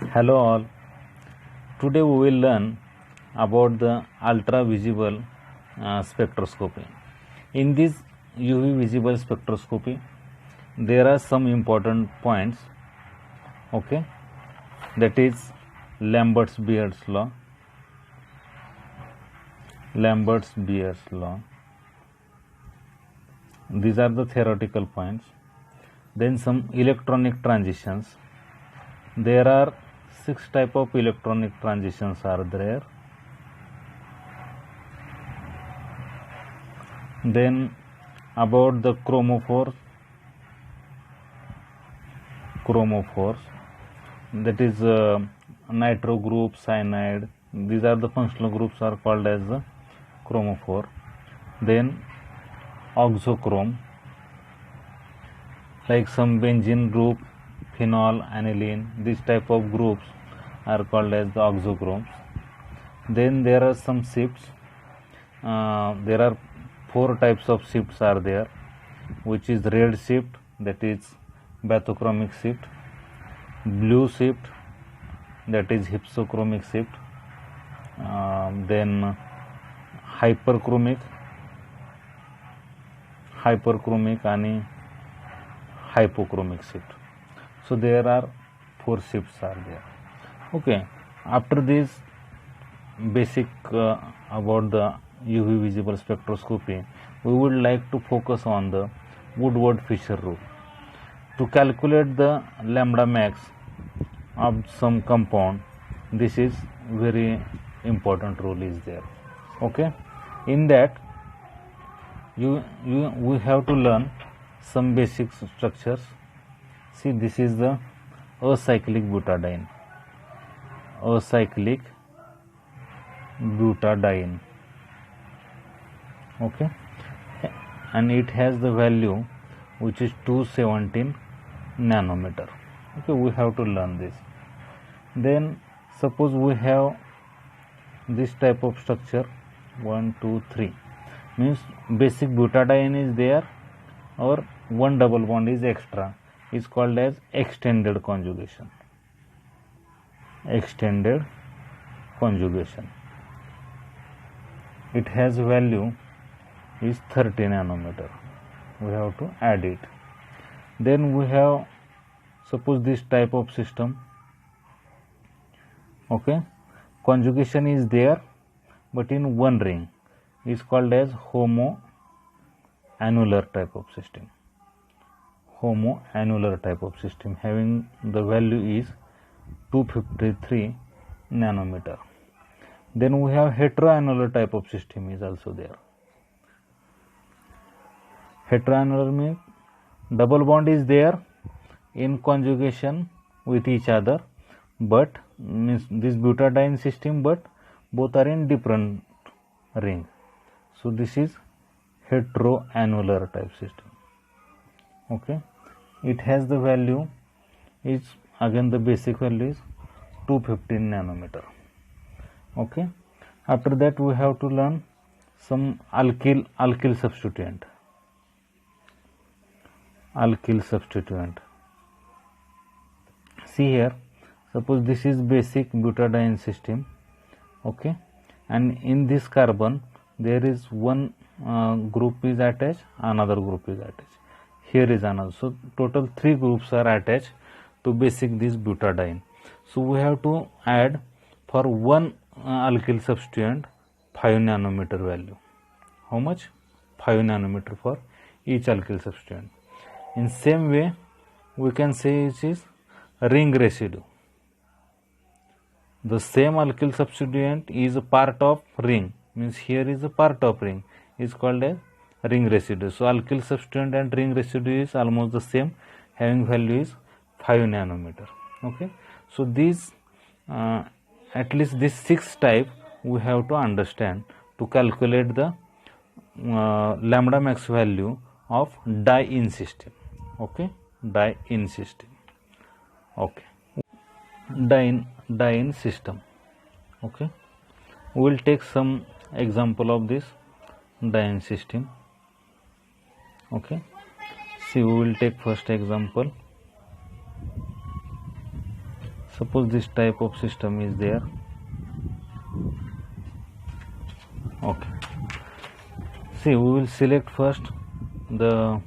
Hello all. Today we will learn about the ultra visible spectroscopy. In this UV visible spectroscopy, there are some important points. Okay, that is Lambert's-Beer's law. Lambert's-Beer's law. These are the theoretical points. Then some electronic transitions. There are 6 type of electronic transitions are there. Then about the chromophores, that is nitro group, cyanide. These are the functional groups are called as the chromophore. Then oxochrome, like some benzene group, phenol, aniline, these type of groups are called as the oxochromes. Then there are some shifts. There are 4 types of shifts are there, which is red shift, that is bathochromic shift, blue shift, that is hypsochromic shift, then hyperchromic and hypochromic shift. So there are 4 shifts are there. Okay, after this basic about the UV visible spectroscopy, we would like to focus on the Woodward-Fisher rule. To calculate the lambda max of some compound, this is very important rule is there. Okay, in that we have to learn some basic structures. See, this is the acyclic butadiene. Okay, and it has the value which is 217 nanometer. Okay, we have to learn this. Then suppose we have this type of structure 1 2 3, means basic butadiene is there or one double bond is extra, is called as extended conjugation. It has value is 30 nanometer. We have to add it. Then we have, suppose this type of system. Okay, conjugation is there but in one ring, is called as homoannular type of system. Having the value is 253 nanometer. Then we have heteroannular type of system is also there. Heteroannular means double bond is there in conjugation with each other, but means this butadiene system, but both are in different ring. So this is heteroannular type system. Okay, it has the value is, again the basic value is 215 nanometer. Okay, after that we have to learn some alkyl substituent. See here, suppose this is basic butadiene system. Okay, and in this carbon there is one group is attached, another group is attached, here is another, so total 3 groups are attached to basic this butadiene. So we have to add for one alkyl substituent 5 nanometer value. How much? 5 nanometer for each alkyl substituent. In same way we can say it is ring residue. The same alkyl substituent is a part of ring, means here is a part of ring, is called as ring residue. So alkyl substituent and ring residue is almost the same, having value is 5 nanometer. Okay, so these at least this 6 type we have to understand to calculate the lambda max value of die-in system. Okay, die-in system. Okay, die-in system. Okay, we will take some example of this die-in system. Okay, see, we will take first example. Suppose this type of system is there. Okay, see, we will select first the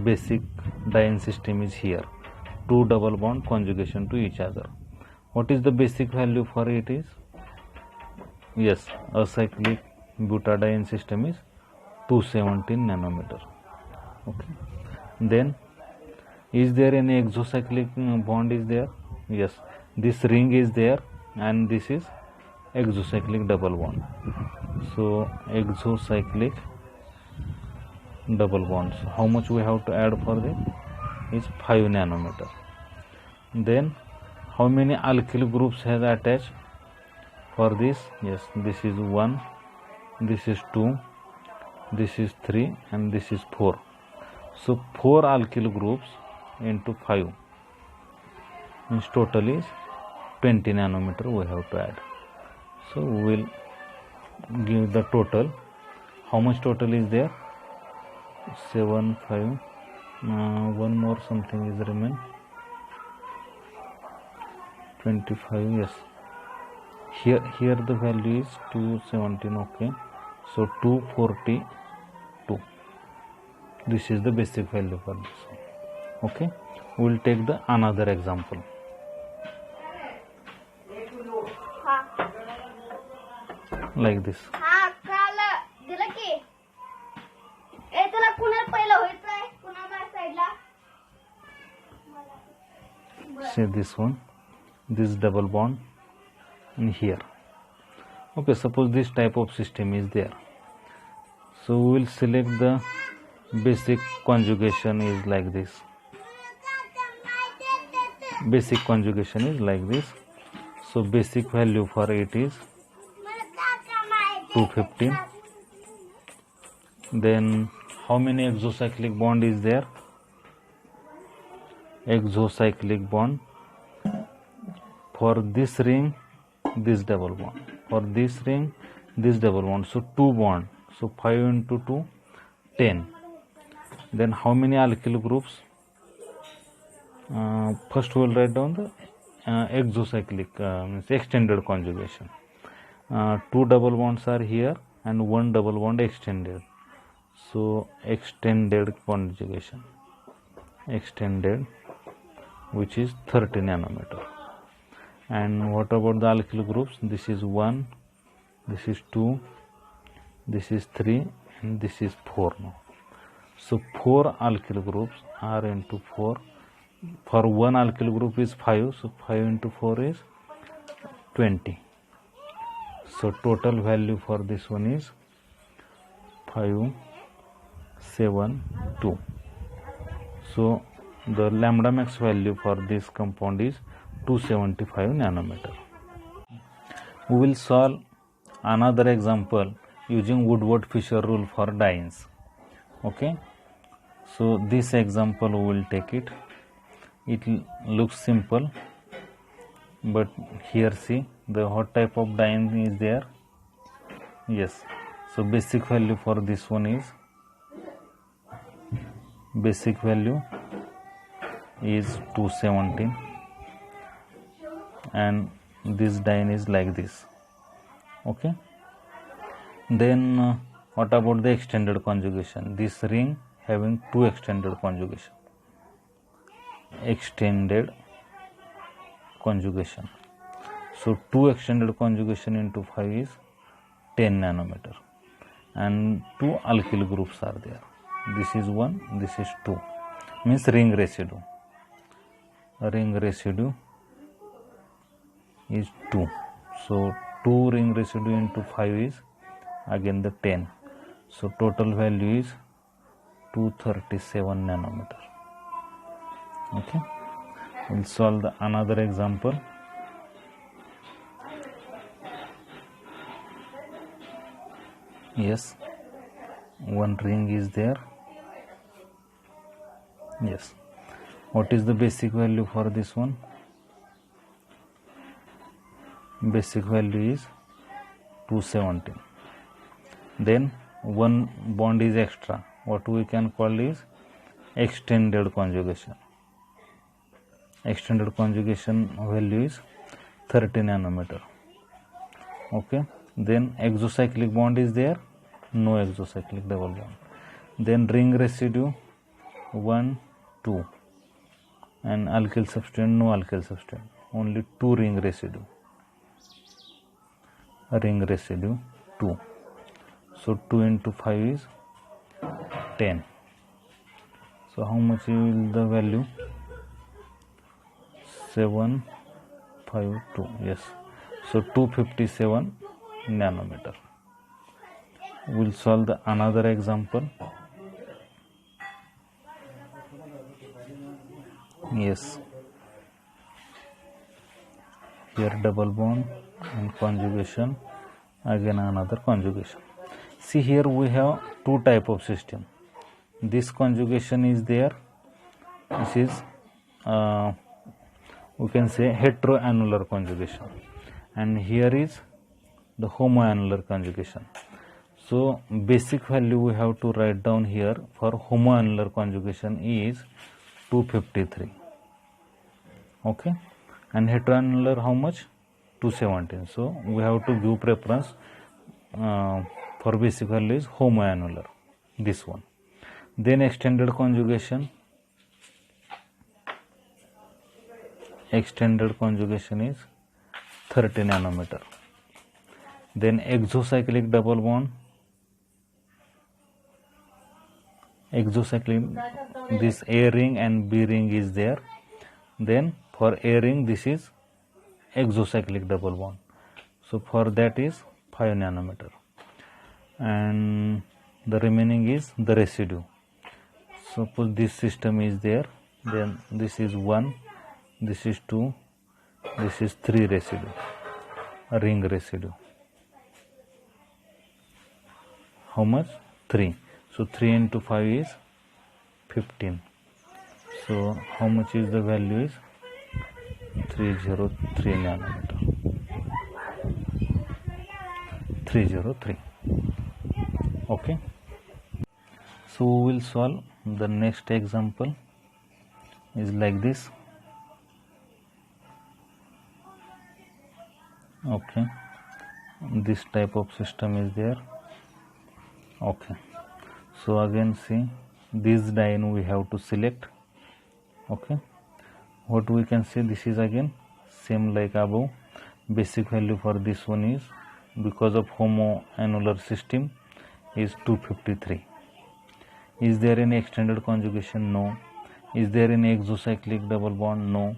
basic diene system is here, 2 double bond conjugation to each other. What is the basic value for it is, yes, acyclic butadiene system is 217 nanometer. Okay, then is there any exocyclic bond is there? Yes, this ring is there and this is exocyclic double bond. So exocyclic double bonds, how much we have to add for this is 5 nanometer. Then how many alkyl groups has attached for this? Yes, this is 1, this is 2, this is 3 and this is 4. So 4 alkyl groups into 5 means total is 20 nanometer we have to add. So we will give the total. How much total is there? 7, 5, one more something is remain, 25. Yes, here the value is 217. Okay, so 242, this is the basic value for this. Okay, we will take the another example. Like this. Say this one, this double bond and here. Okay, suppose this type of system is there. So we will select the basic conjugation is like this. Basic conjugation is like this. So basic value for it is 215. Then how many exocyclic bond is there? Exocyclic bond for this ring, this double bond, for this ring, this double bond, so 2 bond, so 5 into 2, 10. Then how many alkyl groups? First we will write down the exocyclic means extended conjugation. 2 double bonds are here and 1 double bond extended, so extended conjugation, extended, which is 30 nanometer. And what about the alkyl groups? This is 1, this is 2, this is 3 and this is 4 now. So 4 alkyl groups are into 4. For 1 alkyl group is 5, so 5 into 4 is 20. So total value for this one is 572. So the lambda max value for this compound is 275 nanometer. We will solve another example using Woodward-Fisher rule for dienes. Okay, so this example we will take it. It looks simple, but here see the what type of diene is there. Yes, so basic value for this one is, basic value is 217 and this diene is like this. Okay, then what about the extended conjugation? This ring having 2 extended conjugation, extended conjugation. So 2 extended conjugation into 5 is 10 nanometer and 2 alkyl groups are there. This is 1, this is 2, means ring residue. Ring residue is 2. So 2 ring residue into 5 is again the 10. So total value is 237 nanometer. Okay, we'll solve the another example. Yes, one ring is there. Yes, what is the basic value for this one? Basic value is 217. Then one bond is extra, what we can call is extended conjugation. extended conjugation value is 30 nanometer. Okay, then exocyclic bond is there, no exocyclic double bond. Then ring residue 1 2, and alkyl substituent, no alkyl substituent, only 2 ring residue, ring residue 2. So 2 into 5 is 10. So how much will the value? 752. Yes. So 257 nanometer. We'll solve the another example. Yes. Here double bond and conjugation, again another conjugation. See, here we have two type of system. This conjugation is there. This is we can say heteroannular conjugation, and here is the homoannular conjugation. So basic value we have to write down here for homoannular conjugation is 253. Okay, and heteroannular how much? 217. So we have to give preference for basic value is homoannular, this one. Then extended conjugation. Extended conjugation is 30 nanometer. Then exocyclic double bond. Exocyclic, this A ring and B ring is there. Then for A ring this is exocyclic double bond. So for that is 5 nanometer. And the remaining is the residue. Suppose this system is there, then this is 1, this is 2, this is 3 residue, a ring residue. How much? 3. So 3 into 5 is 15. So how much is the value is 303 nanometer. 303. Okay. So we will solve the next example is like this. Okay, this type of system is there. Okay, so again see, this diene we have to select. Okay, what we can say, this is again same like above. Basic value for this one is, because of homoannular system, is 253. Is there any extended conjugation? No. Is there any exocyclic double bond? No.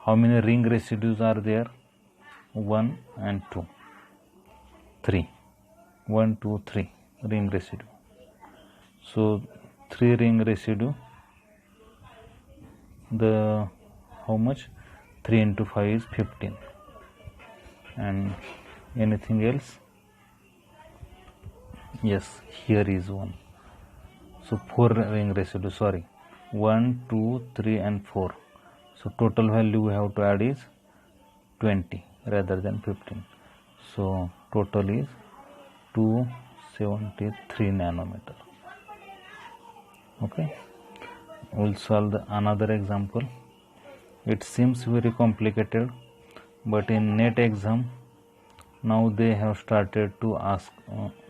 How many ring residues are there? 1 and 2. 3. 1, 2, 3 ring residue. So 3 ring residue. The how much? 3 into 5 is 15. And anything else? Yes, here is 1. So 4 ring residue, sorry, 1, 2, 3 and 4. So total value we have to add is 20 rather than 15. So total is 273 nanometer. Okay, we'll solve another example. It seems very complicated, but in NET exam now they have started to ask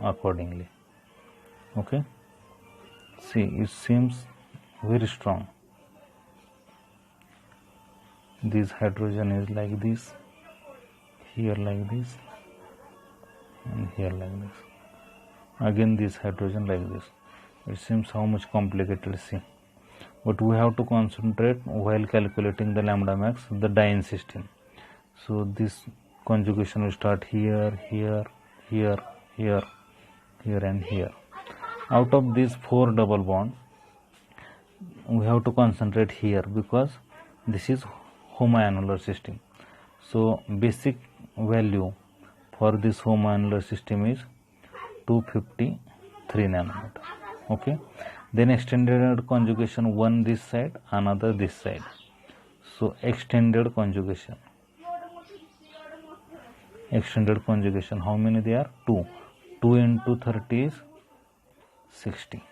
accordingly. Okay, see, it seems very strong. This hydrogen is like this, here like this, and here like this. Again this hydrogen like this. It seems how much complicated, see. But we have to concentrate while calculating the lambda max, the diene system. So this conjugation will start here, here, here, here, here and here. Out of these 4 double bond, we have to concentrate here because this is homoannular system. So basic value for this homoannular system is 253 nanometer. Okay, then extended conjugation, one this side, another this side. So extended conjugation. Extended conjugation, how many they are? 2. 2 into 30 is 60.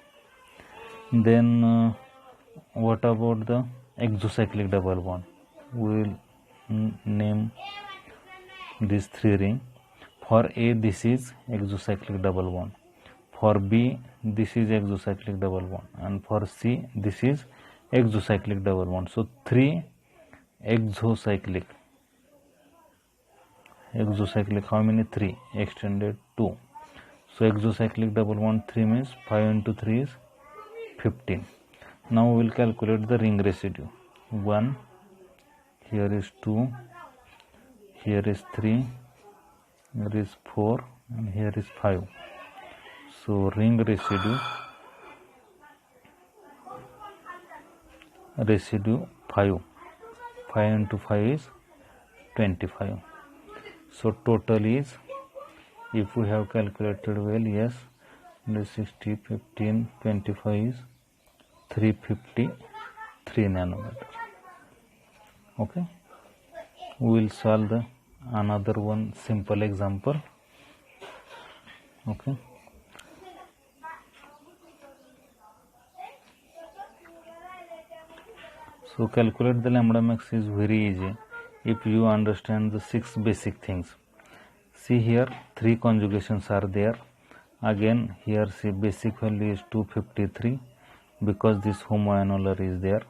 Then what about the exocyclic double bond? we will name these 3 ring. For A, this is exocyclic double bond. For B, this is exocyclic double bond, and for C, this is exocyclic double bond. So 3 exocyclic. How many? 3. Extended 2. So exocyclic double bond 3 means 5 into 3 is 15. Now we will calculate the ring residue. 1, here is 2, here is 3, here is 4, and here is 5. So ring residue 5. 5 into 5 is 25. So total is, if we have calculated well, yes, 60, 15, 25 is 353 nanometer. Okay, we will solve the another one simple example. Okay, so calculate the lambda max is very easy if you understand the 6 basic things. See here 3 conjugations are there. Again here see basic value is 253 because this homoannular is there.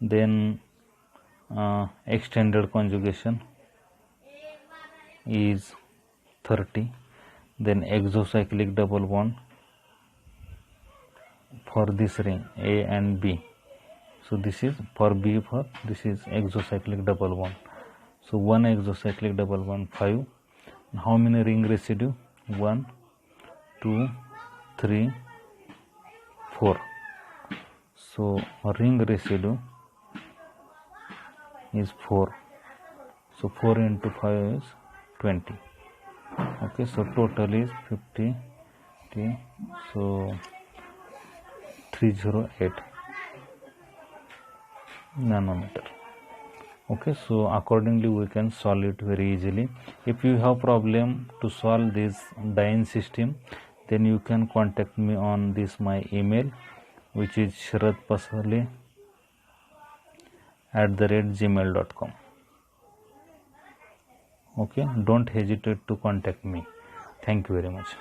Then extended conjugation is 30. Then exocyclic double bond for this ring A and B. So this is for B, for this is exocyclic double bond. So 1 exocyclic double bond 5. How many ring residue? 1, 2, 3, 4. So ring residue is 4. So 4 into 5 is 20. Okay, so total is 50. So 308 nanometer. Okay, so accordingly we can solve it very easily. If you have problem to solve this DINE system, then you can contact me on this my email, which is sharadpasale@gmail.com. Okay, don't hesitate to contact me. Thank you very much.